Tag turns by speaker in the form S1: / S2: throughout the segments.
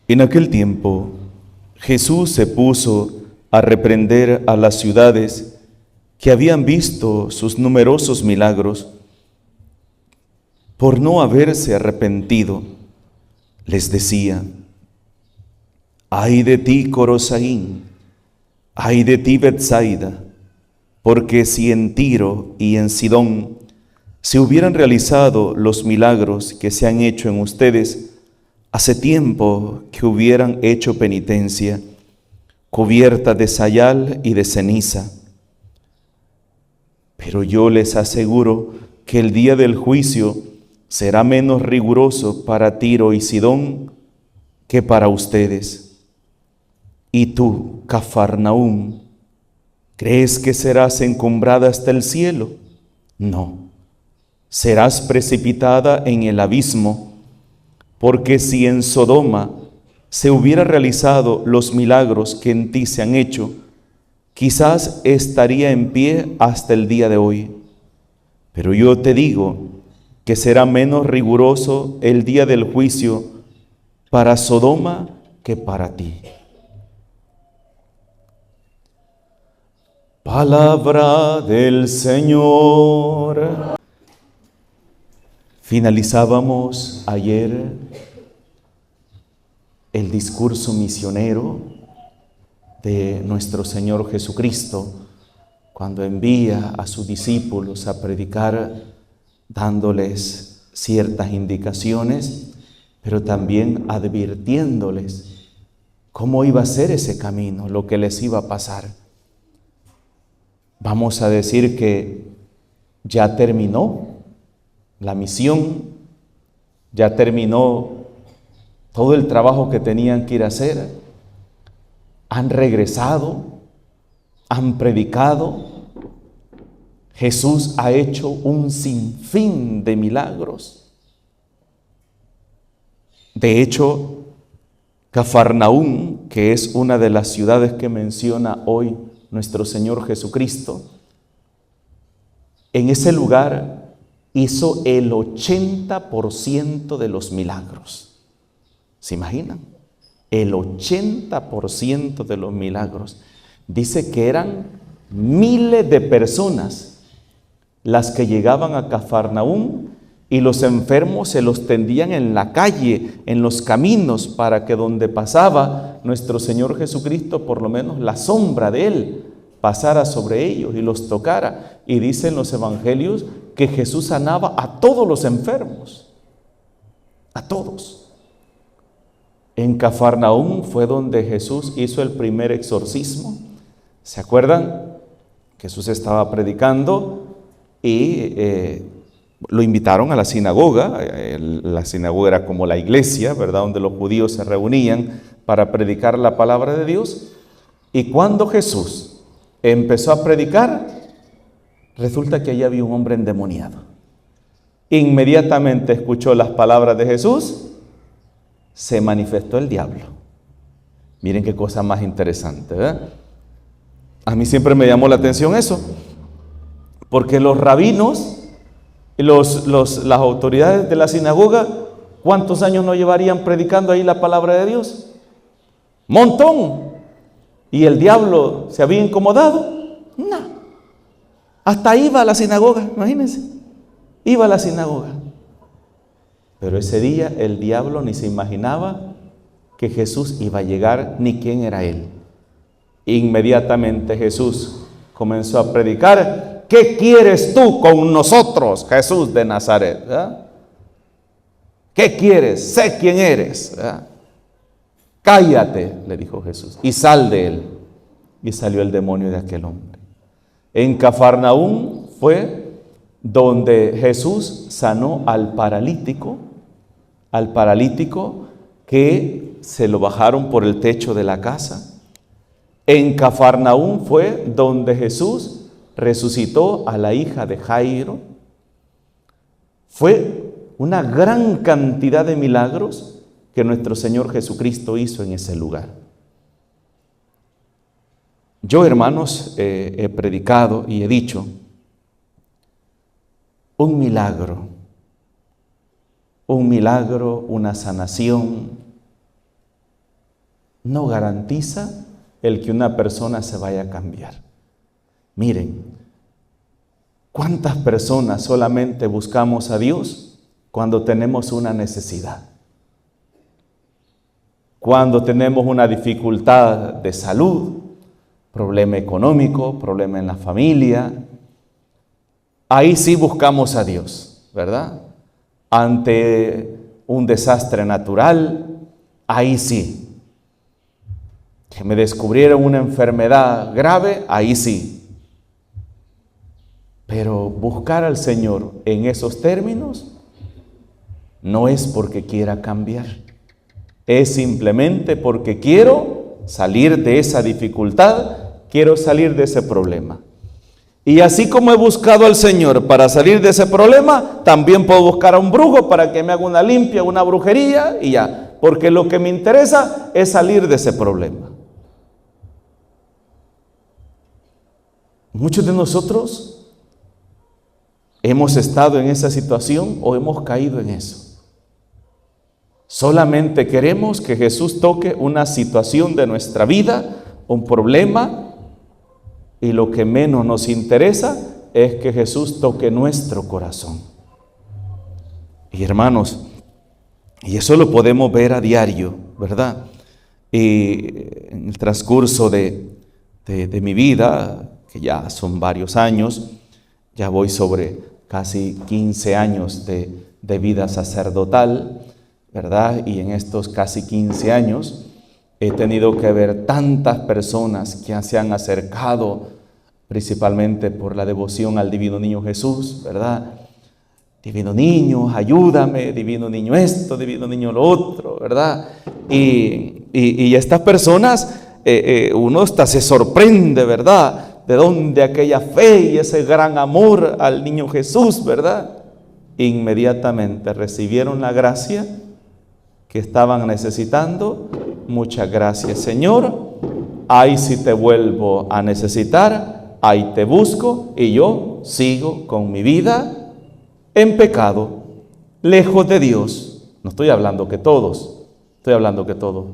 S1: En aquel tiempo, Jesús se puso a reprender a las ciudades que habían visto sus numerosos milagros por no haberse arrepentido. Les decía: ¡ay de ti, Corosaín! ¡Ay de ti, Betsaida! Porque si en Tiro y en Sidón se hubieran realizado los milagros que se han hecho en ustedes, hace tiempo que hubieran hecho penitencia, cubierta de sayal y de ceniza. Pero yo les aseguro que el día del juicio será menos riguroso para Tiro y Sidón que para ustedes. Y tú, Cafarnaúm, ¿crees que serás encumbrada hasta el cielo? No, serás precipitada en el abismo, porque si en Sodoma se hubiera realizado los milagros que en ti se han hecho, quizás estaría en pie hasta el día de hoy. Pero yo te digo que será menos riguroso el día del juicio para Sodoma que para ti. Palabra del Señor. Finalizábamos ayer el discurso misionero de nuestro Señor Jesucristo cuando envía a sus discípulos a predicar, dándoles ciertas indicaciones, pero también advirtiéndoles cómo iba a ser ese camino, lo que les iba a pasar. Vamos a decir que ya terminó la misión, ya terminó todo el trabajo que tenían que ir a hacer. Han regresado, han predicado. Jesús ha hecho un sinfín de milagros. De hecho, Cafarnaúm, que es una de las ciudades que menciona hoy nuestro Señor Jesucristo, en ese lugar hizo el 80% de los milagros. ¿Se imaginan? El 80% de los milagros. Dice que eran miles de personas las que llegaban a Cafarnaúm y los enfermos se los tendían en la calle, en los caminos, para que donde pasaba nuestro Señor Jesucristo, por lo menos la sombra de Él pasara sobre ellos y los tocara. Y dicen los evangelios que Jesús sanaba a todos los enfermos, a todos. En Cafarnaúm fue donde Jesús hizo el primer exorcismo. ¿Se acuerdan? Jesús estaba predicando y lo invitaron a la sinagoga. La sinagoga era como la iglesia, ¿verdad?, donde los judíos se reunían para predicar la palabra de Dios. Y cuando Jesús empezó a predicar, resulta que allí había un hombre endemoniado. Inmediatamente escuchó las palabras de Jesús, se manifestó el diablo. Miren qué cosa más interesante, ¿verdad? A mí siempre me llamó la atención eso, porque los rabinos y las autoridades de la sinagoga, ¿cuántos años no llevarían predicando ahí la palabra de Dios? ¡Montón! ¿Y el diablo se había incomodado? No. Hasta iba a la sinagoga, imagínense. Iba a la sinagoga. Pero ese día el diablo ni se imaginaba que Jesús iba a llegar, ni quién era él. Inmediatamente Jesús comenzó a predicar: ¿qué quieres tú con nosotros, Jesús de Nazaret? ¿Verdad? ¿Qué quieres? Sé quién eres. ¿Verdad? Cállate, le dijo Jesús, y sal de él. Y salió el demonio de aquel hombre. En Cafarnaúm fue donde Jesús sanó al paralítico que se lo bajaron por el techo de la casa. En Cafarnaúm fue donde Jesús resucitó a la hija de Jairo. Fue una gran cantidad de milagros que nuestro Señor Jesucristo hizo en ese lugar. Yo, hermanos, he predicado y he dicho: un milagro, una sanación, no garantiza el que una persona se vaya a cambiar. Miren, ¿cuántas personas solamente buscamos a Dios cuando tenemos una necesidad? Cuando tenemos una dificultad de salud, problema económico, problema en la familia, ahí sí buscamos a Dios, ¿verdad? Ante un desastre natural, ahí sí. Que me descubrieron una enfermedad grave, ahí sí. Pero buscar al Señor en esos términos no es porque quiera cambiar. Es simplemente porque quiero salir de esa dificultad, quiero salir de ese problema. Y así como he buscado al Señor para salir de ese problema, también puedo buscar a un brujo para que me haga una limpia, una brujería y ya. Porque lo que me interesa es salir de ese problema. Muchos de nosotros hemos estado en esa situación o hemos caído en eso. Solamente queremos que Jesús toque una situación de nuestra vida, un problema, y lo que menos nos interesa es que Jesús toque nuestro corazón. Y hermanos, y eso lo podemos ver a diario, ¿verdad? Y en el transcurso de mi vida, que ya son varios años, ya voy sobre casi 15 años de vida sacerdotal, ¿verdad? Y en estos casi 15 años he tenido que ver tantas personas que se han acercado, principalmente por la devoción al Divino Niño Jesús, ¿verdad? Divino Niño, ayúdame, Divino Niño esto, Divino Niño lo otro, ¿verdad? Y estas personas, uno hasta se sorprende, ¿verdad? De dónde aquella fe y ese gran amor al Niño Jesús, ¿verdad? Inmediatamente recibieron la gracia que estaban necesitando. Muchas gracias, Señor. Ahí sí te vuelvo a necesitar, ahí te busco y yo sigo con mi vida en pecado, lejos de Dios. No estoy hablando que todos, estoy hablando que todos,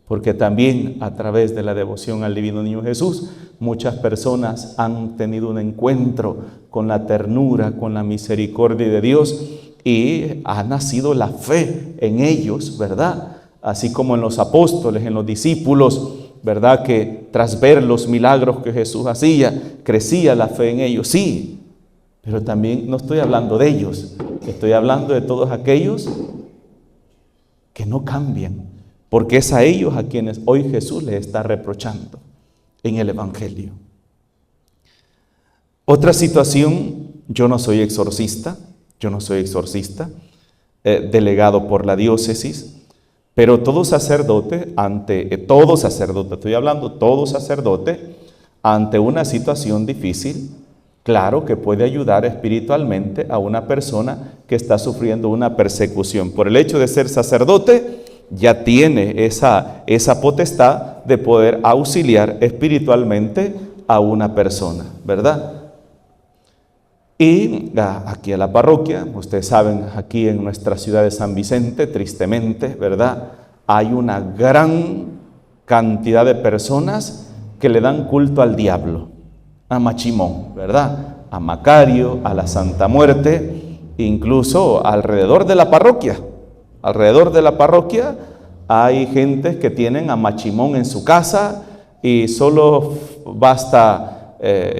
S1: porque también a través de la devoción al Divino Niño Jesús, muchas personas han tenido un encuentro con la ternura, con la misericordia de Dios y ha nacido la fe en ellos, ¿verdad? Así como en los apóstoles, en los discípulos, ¿verdad? Que tras ver los milagros que Jesús hacía, crecía la fe en ellos, sí. Pero también no estoy hablando de ellos, estoy hablando de todos aquellos que no cambian, porque es a ellos a quienes hoy Jesús les está reprochando en el Evangelio. Otra situación, yo no soy exorcista, delegado por la diócesis, pero todo sacerdote, ante una situación difícil, claro que puede ayudar espiritualmente a una persona que está sufriendo una persecución. Por el hecho de ser sacerdote, ya tiene esa potestad de poder auxiliar espiritualmente a una persona, ¿verdad? Y aquí a la parroquia, ustedes saben, aquí en nuestra ciudad de San Vicente, tristemente, ¿verdad? Hay una gran cantidad de personas que le dan culto al diablo, a Machimón, ¿verdad? A Macario, a la Santa Muerte, incluso alrededor de la parroquia. Alrededor de la parroquia hay gente que tienen a Machimón en su casa y solo basta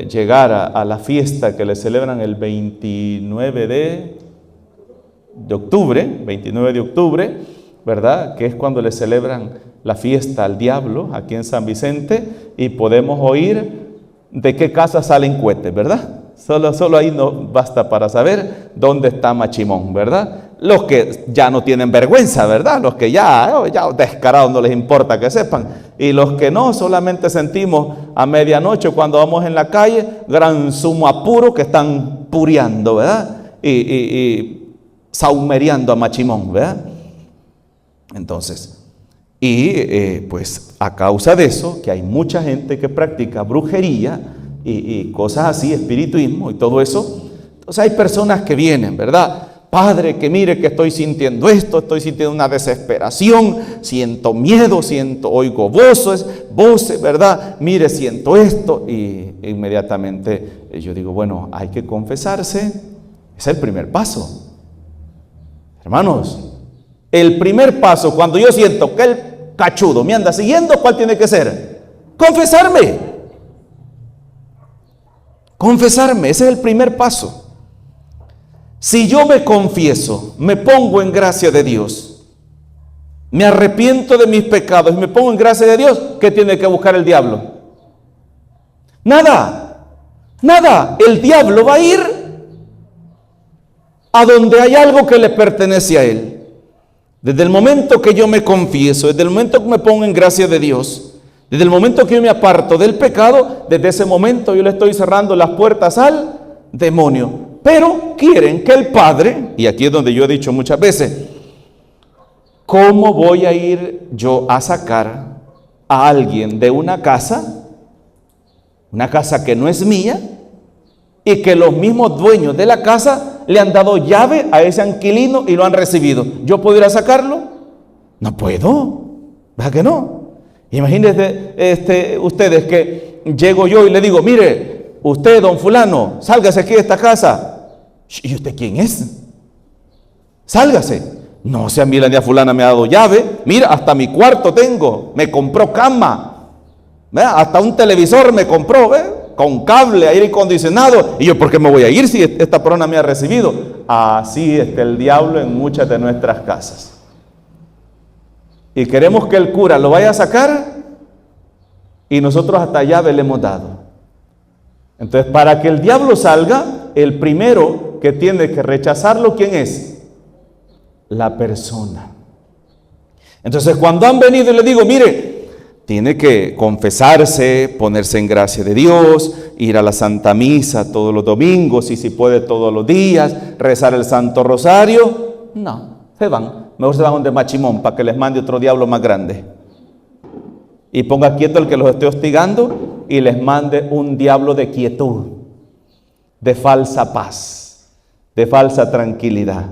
S1: llegar a la fiesta que le celebran el 29 de octubre, ¿verdad? Que es cuando le celebran la fiesta al diablo aquí en San Vicente y podemos oír de qué casa salen cohetes, ¿verdad? Solo ahí no basta para saber dónde está Machimón, ¿verdad? Los que ya no tienen vergüenza, ¿verdad? Los que ya descarados no les importa que sepan. Y los que no, solamente sentimos a medianoche cuando vamos en la calle, gran sumo apuro que están pureando, ¿verdad? Y saumereando a Machimón, ¿verdad? Entonces, pues a causa de eso, que hay mucha gente que practica brujería y cosas así, espiritismo y todo eso, entonces hay personas que vienen, ¿verdad? Padre, que mire que estoy sintiendo esto, estoy sintiendo una desesperación, siento miedo, oigo voces, ¿verdad? Mire, siento esto. Y inmediatamente yo digo, bueno, hay que confesarse. Es el primer paso. Hermanos, el primer paso, cuando yo siento que el cachudo me anda siguiendo, ¿cuál tiene que ser? Confesarme. Confesarme, ese es el primer paso. Si yo me confieso, me pongo en gracia de Dios, me arrepiento de mis pecados y me pongo en gracia de Dios, ¿qué tiene que buscar el diablo? Nada, nada. El diablo va a ir a donde hay algo que le pertenece a él. Desde el momento que yo me confieso, desde el momento que me pongo en gracia de Dios, desde el momento que yo me aparto del pecado, desde ese momento yo le estoy cerrando las puertas al demonio. Pero quieren que el Padre, y aquí es donde yo he dicho muchas veces, ¿cómo voy a ir yo a sacar a alguien de una casa que no es mía, y que los mismos dueños de la casa le han dado llave a ese inquilino y lo han recibido? ¿Yo puedo ir a sacarlo? No puedo, ¿verdad que no? Imagínense ustedes que llego yo y le digo, mire, usted, don fulano, sálgase aquí de esta casa. ¿Y usted quién es? Sálgase. No, si a mí la niña fulana me ha dado llave. Mira, hasta mi cuarto tengo. Me compró cama. ¿Ve? Hasta un televisor me compró, ¿ve? Con cable, aire acondicionado. Y yo, ¿por qué me voy a ir si esta persona me ha recibido? Así está el diablo en muchas de nuestras casas. Y queremos que el cura lo vaya a sacar y nosotros hasta llave le hemos dado. Entonces, para que el diablo salga, el primero que tiene que rechazarlo, ¿quién es? La persona. Entonces, cuando han venido y le digo, mire, tiene que confesarse, ponerse en gracia de Dios, ir a la Santa Misa todos los domingos y si puede todos los días, rezar el Santo Rosario. No, se van. Mejor se van donde Machimón para que les mande otro diablo más grande. Y ponga quieto el que los esté hostigando y les mande un diablo de quietud, de falsa paz, de falsa tranquilidad.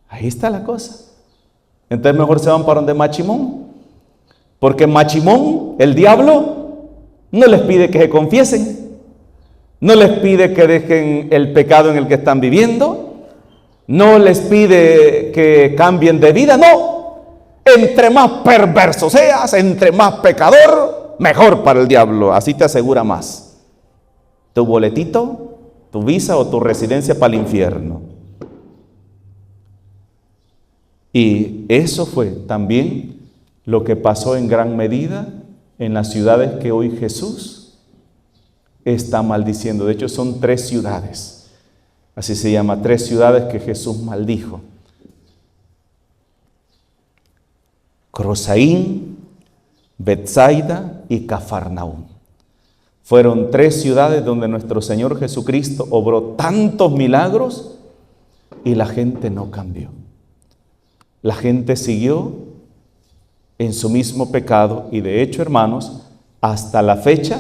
S1: Ahí está la cosa. Entonces mejor se van para donde Machimón, porque Machimón, el diablo, no les pide que se confiesen, no les pide que dejen el pecado en el que están viviendo, no les pide que cambien de vida, no. Entre más perverso seas, entre más pecador, mejor para el diablo. Así te asegura más tu boletito, tu visa o tu residencia para el infierno. Y eso fue también lo que pasó en gran medida en las ciudades que hoy Jesús está maldiciendo. De hecho, son 3 ciudades. Así se llama, 3 ciudades que Jesús maldijo. Corosaín, Betsaida y Cafarnaúm. Fueron 3 ciudades donde nuestro Señor Jesucristo obró tantos milagros y la gente no cambió. La gente siguió en su mismo pecado y de hecho, hermanos, hasta la fecha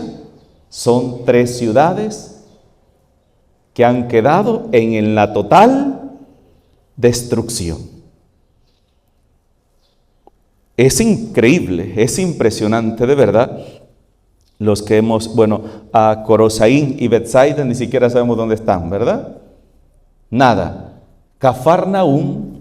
S1: son 3 ciudades que han quedado en la total destrucción. Es increíble, es impresionante de verdad. Los que hemos, a Corosaín y Betsaida ni siquiera sabemos dónde están, ¿verdad? Nada. Cafarnaúm,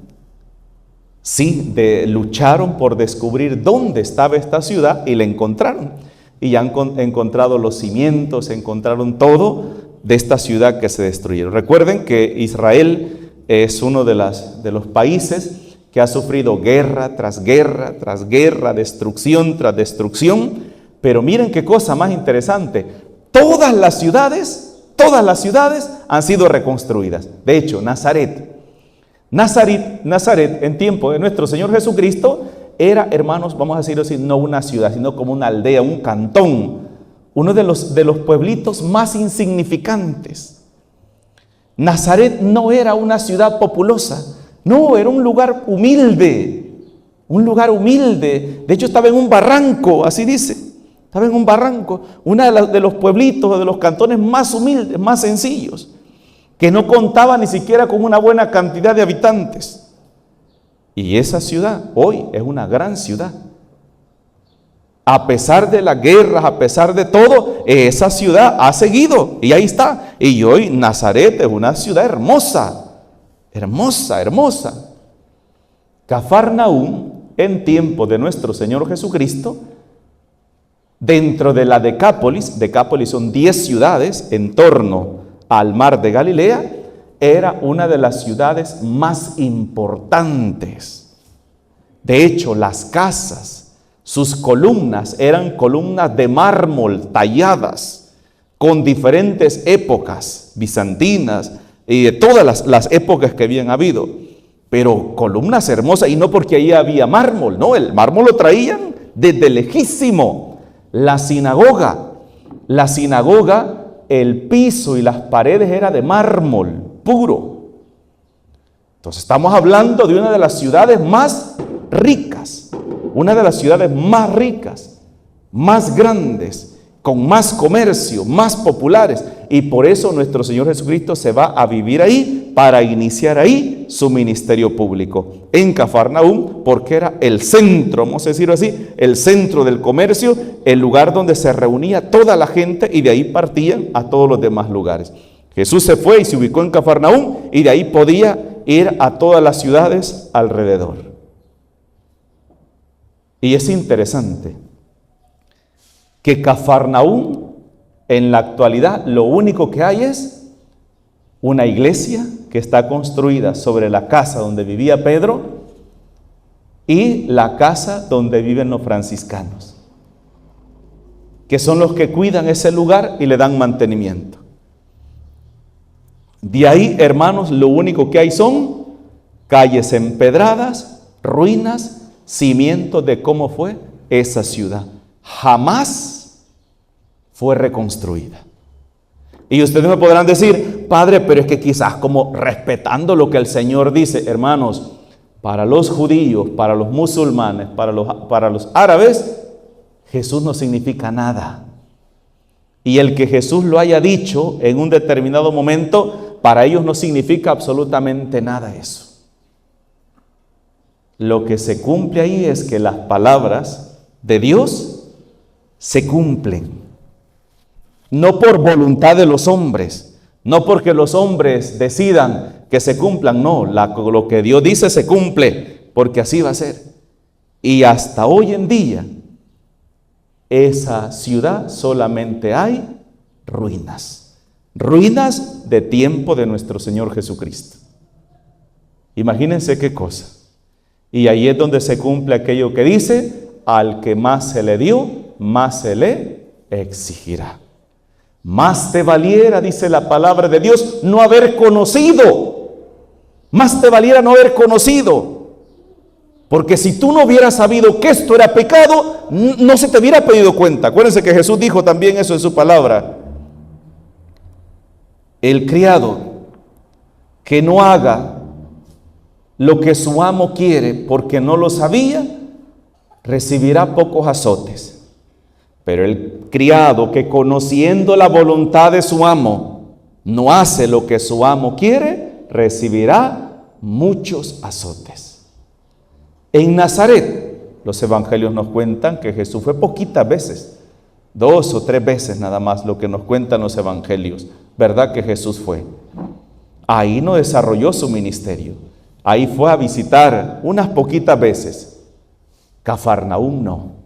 S1: sí, lucharon por descubrir dónde estaba esta ciudad y la encontraron. Y ya han encontrado los cimientos, encontraron todo de esta ciudad que se destruyeron. Recuerden que Israel es uno de los países que ha sufrido guerra tras guerra, tras guerra, destrucción tras destrucción. Pero miren qué cosa más interesante. Todas las ciudades han sido reconstruidas. De hecho, Nazaret, en tiempo de nuestro Señor Jesucristo, era, hermanos, vamos a decirlo así, no una ciudad, sino como una aldea, un cantón, uno de los pueblitos más insignificantes. Nazaret no era una ciudad populosa, no, era un lugar humilde, De hecho, estaba en un barranco, así dice, estaba en un barranco, uno de los pueblitos, de los cantones más humildes, más sencillos. que no contaba ni siquiera con una buena cantidad de habitantes. Y esa ciudad hoy es una gran ciudad. A pesar de las guerras, a pesar de todo, esa ciudad ha seguido y ahí está. Y hoy Nazaret es una ciudad hermosa, hermosa, hermosa. Cafarnaúm, en tiempo de nuestro Señor Jesucristo, dentro de la Decápolis son 10 ciudades en torno al mar de Galilea, era una de las ciudades más importantes. De hecho, las casas, sus columnas eran columnas de mármol talladas con diferentes épocas bizantinas y de todas las épocas que habían habido. Pero columnas hermosas, y no porque ahí había mármol, no, el mármol lo traían desde lejísimo. La sinagoga, el piso y las paredes era de mármol puro. Entonces estamos hablando de una de las ciudades más ricas, más grandes, con más comercio, más populares. Y por eso nuestro Señor Jesucristo se va a vivir ahí para iniciar ahí su ministerio público. En Cafarnaúm, porque era el centro, vamos a decirlo así, el centro del comercio, el lugar donde se reunía toda la gente y de ahí partían a todos los demás lugares. Jesús se fue y se ubicó en Cafarnaúm y de ahí podía ir a todas las ciudades alrededor. Y es interesante que Cafarnaúm, en la actualidad, lo único que hay es una iglesia que está construida sobre la casa donde vivía Pedro y la casa donde viven los franciscanos, que son los que cuidan ese lugar y le dan mantenimiento. De ahí, hermanos, lo único que hay son calles empedradas, ruinas, cimientos de cómo fue esa ciudad. Jamás fue reconstruida. Y ustedes me podrán decir, Padre, pero es que quizás como respetando lo que el Señor dice, hermanos, para los judíos, para los musulmanes, para los árabes, Jesús no significa nada. Y el que Jesús lo haya dicho en un determinado momento, para ellos no significa absolutamente nada eso. Lo que se cumple ahí es que las palabras de Dios se cumplen. No por voluntad de los hombres, no porque los hombres decidan que se cumplan, no, lo que Dios dice se cumple, porque así va a ser. Y hasta hoy en día, esa ciudad solamente hay ruinas, ruinas de tiempo de nuestro Señor Jesucristo. Imagínense qué cosa. Y ahí es donde se cumple aquello que dice, al que más se le dio, más se le exigirá. Más te valiera, dice la palabra de Dios, no haber conocido. Más te valiera no haber conocido. Porque si tú no hubieras sabido que esto era pecado, no se te hubiera pedido cuenta. Acuérdense que Jesús dijo también eso en su palabra. El criado que no haga lo que su amo quiere porque no lo sabía, recibirá pocos azotes. Pero el criado que conociendo la voluntad de su amo no hace lo que su amo quiere, recibirá muchos azotes. En Nazaret, los evangelios nos cuentan que Jesús fue poquitas veces, 2 o 3 veces nada más lo que nos cuentan los evangelios, ¿verdad que Jesús fue? Ahí no desarrolló su ministerio, ahí fue a visitar unas poquitas veces. Cafarnaúm no.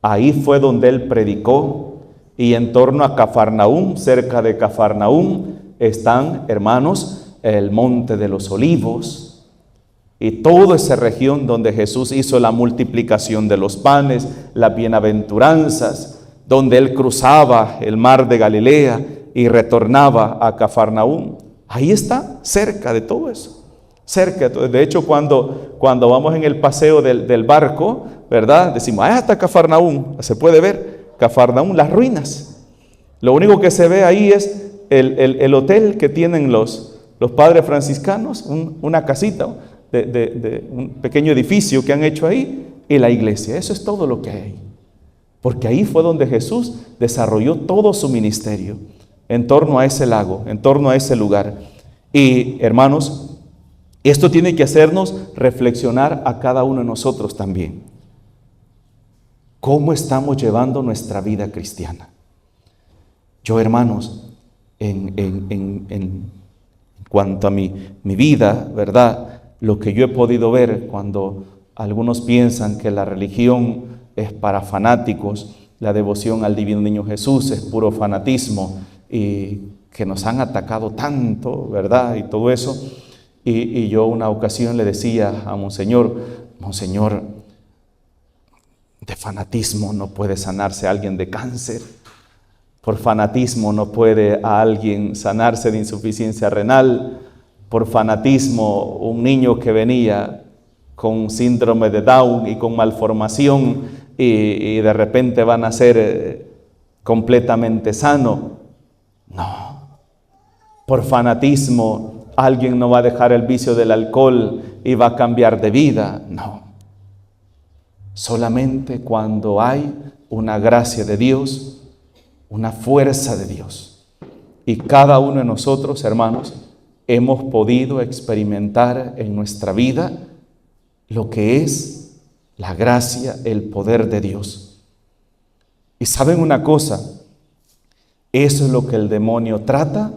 S1: Ahí fue donde él predicó, y en torno a Cafarnaúm, cerca de Cafarnaúm, están, hermanos, el Monte de los Olivos y toda esa región donde Jesús hizo la multiplicación de los panes, las bienaventuranzas, donde él cruzaba el mar de Galilea y retornaba a Cafarnaúm. Ahí está, cerca de todo eso. Cerca, de hecho, cuando vamos en el paseo del barco, ¿verdad? Decimos, hasta Cafarnaúm, se puede ver Cafarnaúm, las ruinas. Lo único que se ve ahí es el hotel que tienen los padres franciscanos, una casita de un pequeño edificio que han hecho ahí, y la iglesia. Eso es todo lo que hay. Porque ahí fue donde Jesús desarrolló todo su ministerio. en torno a ese lago, en torno a ese lugar. Y hermanos, esto tiene que hacernos reflexionar a cada uno de nosotros también. ¿Cómo estamos llevando nuestra vida cristiana? Yo, hermanos, en cuanto a mi vida, ¿verdad? Lo que yo he podido ver cuando algunos piensan que la religión es para fanáticos, la devoción al divino niño Jesús es puro fanatismo y que nos han atacado tanto, ¿verdad? Y todo eso. Y yo una ocasión le decía a Monseñor, de fanatismo no puede sanarse alguien de cáncer. Por fanatismo no puede a alguien sanarse de insuficiencia renal. Por fanatismo un niño que venía con síndrome de Down y con malformación y de repente va a nacer completamente sano. No. Por fanatismo alguien no va a dejar el vicio del alcohol y va a cambiar de vida. No. Solamente cuando hay una gracia de Dios, una fuerza de Dios. Y cada uno de nosotros, hermanos, hemos podido experimentar en nuestra vida lo que es la gracia, el poder de Dios. Y saben una cosa, eso es lo que el demonio trata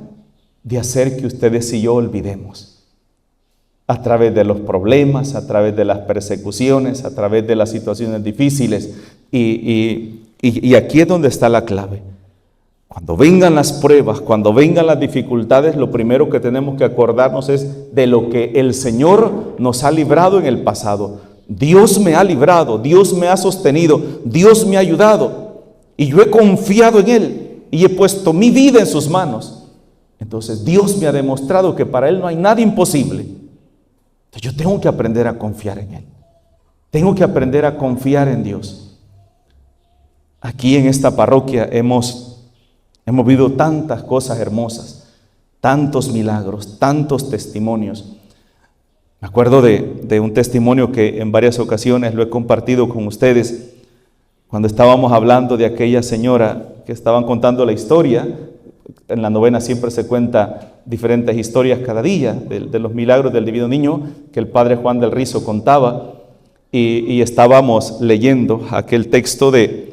S1: de hacer que ustedes y yo olvidemos. A través de los problemas, a través de las persecuciones, a través de las situaciones difíciles. Y aquí es donde está la clave. Cuando vengan las pruebas, cuando vengan las dificultades, lo primero que tenemos que acordarnos es de lo que el Señor nos ha librado en el pasado. Dios me ha librado, Dios me ha sostenido, Dios me ha ayudado. Y yo he confiado en Él y he puesto mi vida en sus manos. Entonces Dios me ha demostrado que para Él no hay nada imposible. Yo tengo que aprender a confiar en Él. Tengo que aprender a confiar en Dios. Aquí en esta parroquia hemos vivido tantas cosas hermosas, tantos milagros, tantos testimonios. Me acuerdo de un testimonio que en varias ocasiones lo he compartido con ustedes, cuando estábamos hablando de aquella señora que estaban contando la historia. En la novena siempre se cuenta diferentes historias cada día de los milagros del divino niño que el padre Juan del Rizo contaba, y estábamos leyendo aquel texto de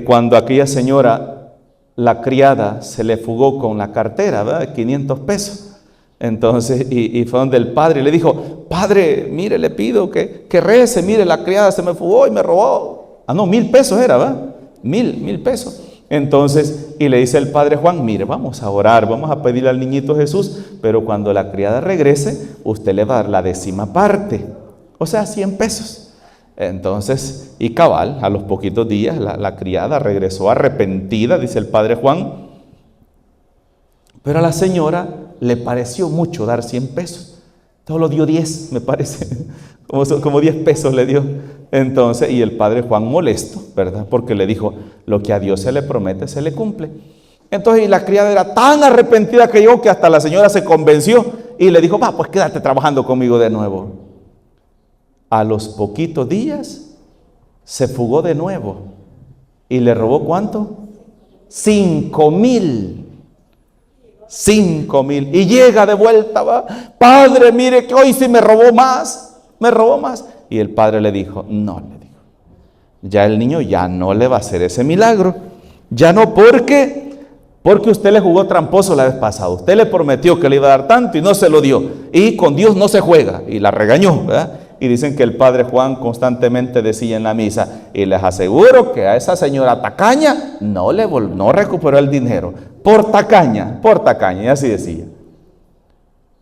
S1: cuando aquella señora, la criada, se le fugó con la cartera, ¿verdad? 500 pesos. Entonces, y fue donde el padre le dijo: padre, mire, le pido que rece, mire, la criada se me fugó y me robó. 1,000 pesos era, ¿verdad? 1,000 pesos. Entonces, y le dice el padre Juan: mire, vamos a orar, vamos a pedirle al niñito Jesús, pero cuando la criada regrese, usted le va a dar la 10ª parte, o sea, 100 pesos. Entonces, y cabal, a los poquitos días, la criada regresó arrepentida, dice el padre Juan, pero a la señora le pareció mucho dar 100 pesos. Solo dio 10, me parece, como 10 pesos le dio. Entonces, y el padre Juan molesto, ¿verdad? Porque le dijo: lo que a Dios se le promete, se le cumple. Entonces, y la criada era tan arrepentida que yo, que hasta la señora se convenció y le dijo: va, pues quédate trabajando conmigo de nuevo. A los poquitos días se fugó de nuevo y le robó ¿cuánto? 5,000. 5,000. Y llega de vuelta, va: padre, mire que hoy sí me robó más. Y el padre le dijo: no, le dijo, ya el niño ya no le va a hacer ese milagro. Ya no, porque usted le jugó tramposo la vez pasada. Usted le prometió que le iba a dar tanto y no se lo dio. Y con Dios no se juega. Y la regañó, ¿verdad? Y dicen que el padre Juan constantemente decía en la misa: y les aseguro que a esa señora tacaña no recuperó el dinero. Por tacaña, y así decía.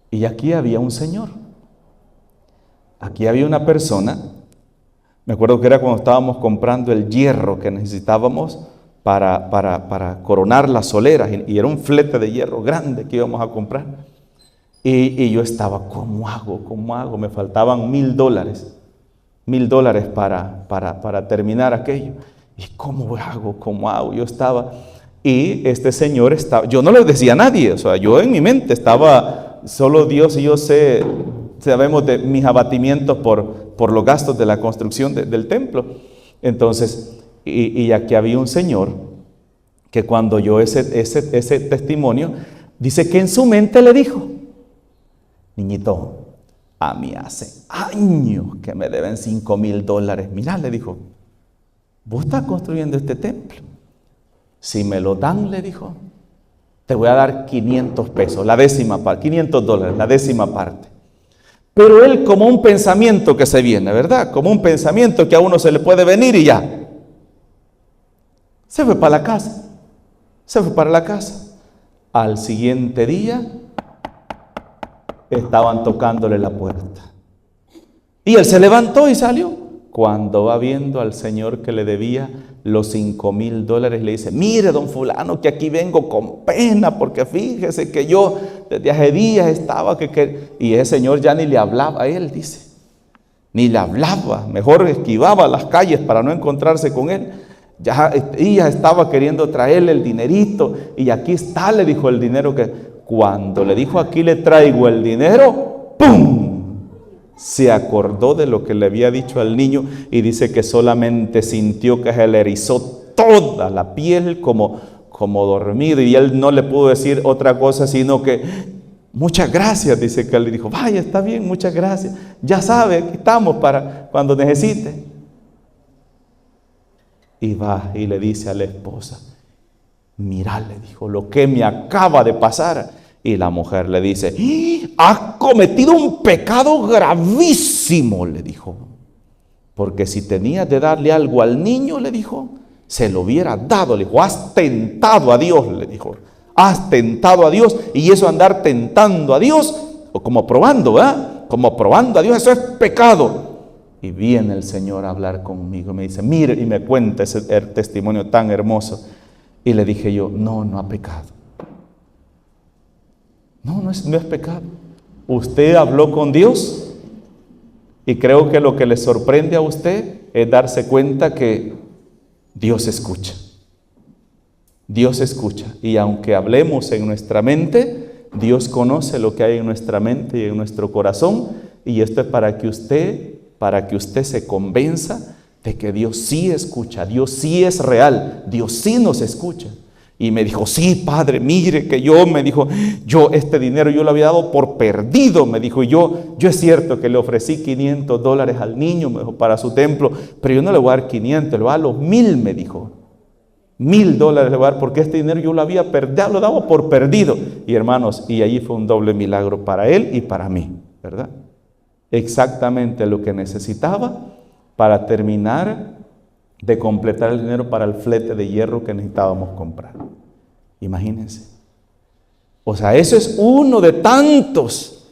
S1: Y aquí había un señor. Aquí había una persona, me acuerdo que era cuando estábamos comprando el hierro que necesitábamos para coronar las soleras, y era un flete de hierro grande que íbamos a comprar. Y yo estaba: ¿cómo hago? Me faltaban $1,000 para terminar aquello. ¿Y cómo hago? Yo estaba, y este señor estaba, yo no le decía a nadie, o sea, yo en mi mente estaba, solo Dios y yo sabemos de mis abatimientos por los gastos de la construcción del templo. Entonces, y aquí había un señor que cuando oyó ese testimonio, dice que en su mente le dijo: niñito, a mí hace años que me deben $5,000. Mira, le dijo, vos estás construyendo este templo. Si me lo dan, le dijo, te voy a dar 500 pesos, la décima parte, $500, la décima parte. Pero él, como un pensamiento que se viene, ¿verdad? Como un pensamiento que a uno se le puede venir y ya. Se fue para la casa. Se fue para la casa. Al siguiente día, estaban tocándole la puerta. Y él se levantó y salió. Cuando va viendo al señor que le debía los $5,000, le dice: mire, don fulano, que aquí vengo con pena, porque fíjese que yo desde hace días estaba y ese señor ya ni le hablaba a él, dice. Ni le hablaba, mejor esquivaba las calles para no encontrarse con él. Ella estaba queriendo traerle el dinerito, y aquí está, le dijo, el dinero que... Cuando le dijo: aquí le traigo el dinero, ¡pum!, se acordó de lo que le había dicho al niño, y dice que solamente sintió que se le erizó toda la piel como dormido, y él no le pudo decir otra cosa sino que: muchas gracias. Dice que él le dijo: vaya, está bien, muchas gracias, ya sabe, aquí estamos para cuando necesite. Y va y le dice a la esposa: mira, le dijo, lo que me acaba de pasar. Y la mujer le dice: has cometido un pecado gravísimo, le dijo, porque si tenías de darle algo al niño, le dijo, se lo hubiera dado. Le dijo: has tentado a Dios, le dijo, has tentado a Dios. Y eso, andar tentando a Dios, o como probando, ¿verdad? Como probando a Dios, eso es pecado. Y viene el Señor a hablar conmigo, me dice: mire, y me cuenta ese testimonio tan hermoso. Y le dije yo: no ha pecado. No es pecado. Usted habló con Dios, y creo que lo que le sorprende a usted es darse cuenta que Dios escucha. Dios escucha. Y aunque hablemos en nuestra mente, Dios conoce lo que hay en nuestra mente y en nuestro corazón. Y esto es para que usted se convenza de que Dios sí escucha, Dios sí es real, Dios sí nos escucha. Y me dijo: sí, padre, mire que yo este dinero yo lo había dado por perdido, me dijo. Yo es cierto que le ofrecí $500 al niño, me dijo, para su templo, pero yo no le voy a dar 500, le voy a dar los 1,000, me dijo. $1,000 le voy a dar, porque este dinero yo lo había perdido, lo daba por perdido. Y hermanos, y allí fue un doble milagro para él y para mí, ¿verdad? Exactamente lo que necesitaba para terminar de completar el dinero para el flete de hierro que necesitábamos comprar. Imagínense. O sea, eso es uno de tantos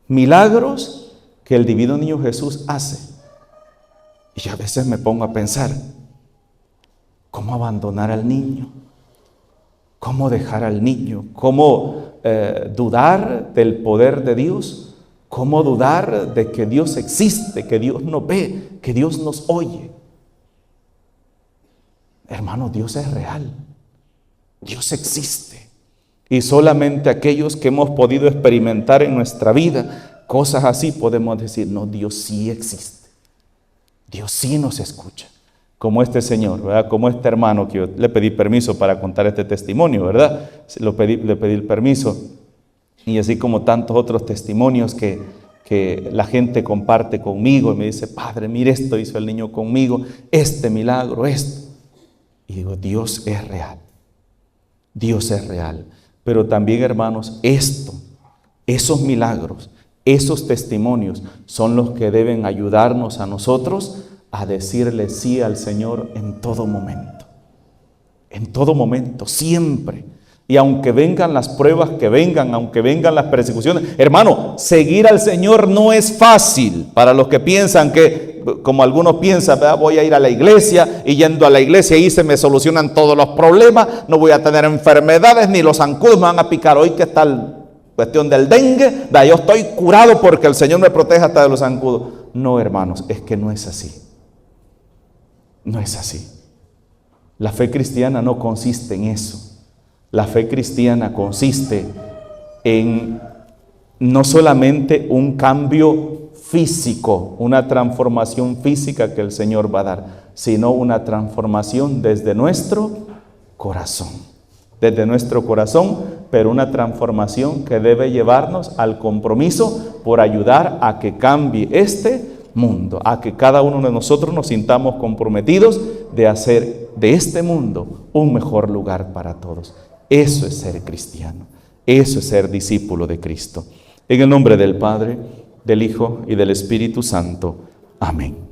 S1: milagros que el divino niño Jesús hace. Y a veces me pongo a pensar: ¿cómo abandonar al niño? ¿Cómo dejar al niño? ¿Cómo dudar del poder de Dios? ¿Cómo dudar de que Dios existe, que Dios nos ve, que Dios nos oye? Hermano, Dios es real. Dios existe. Y solamente aquellos que hemos podido experimentar en nuestra vida cosas así podemos decir: no, Dios sí existe. Dios sí nos escucha. Como este señor, ¿verdad? Como este hermano que yo le pedí permiso para contar este testimonio, ¿verdad? Le pedí el permiso. Y así como tantos otros testimonios que la gente comparte conmigo y me dice: padre, mire, esto hizo el niño conmigo, este milagro, esto. Y digo: Dios es real. Dios es real. Pero también, hermanos, esos milagros, esos testimonios son los que deben ayudarnos a nosotros a decirle sí al Señor en todo momento. En todo momento, siempre. Y aunque vengan las pruebas que vengan, aunque vengan las persecuciones, hermano, seguir al Señor no es fácil. Para los que piensan que, como algunos piensan, ¿verdad?, voy a ir a la iglesia y yendo a la iglesia ahí se me solucionan todos los problemas, no voy a tener enfermedades, ni los zancudos me van a picar. Hoy que está la cuestión del dengue, yo estoy curado porque el Señor me protege hasta de los zancudos. No, hermanos, es que no es así. No es así. La fe cristiana no consiste en eso. La fe cristiana consiste en no solamente un cambio físico, una transformación física que el Señor va a dar, sino una transformación desde nuestro corazón. Desde nuestro corazón, pero una transformación que debe llevarnos al compromiso por ayudar a que cambie este mundo, a que cada uno de nosotros nos sintamos comprometidos de hacer de este mundo un mejor lugar para todos. Eso es ser cristiano, eso es ser discípulo de Cristo. En el nombre del Padre, del Hijo y del Espíritu Santo. Amén.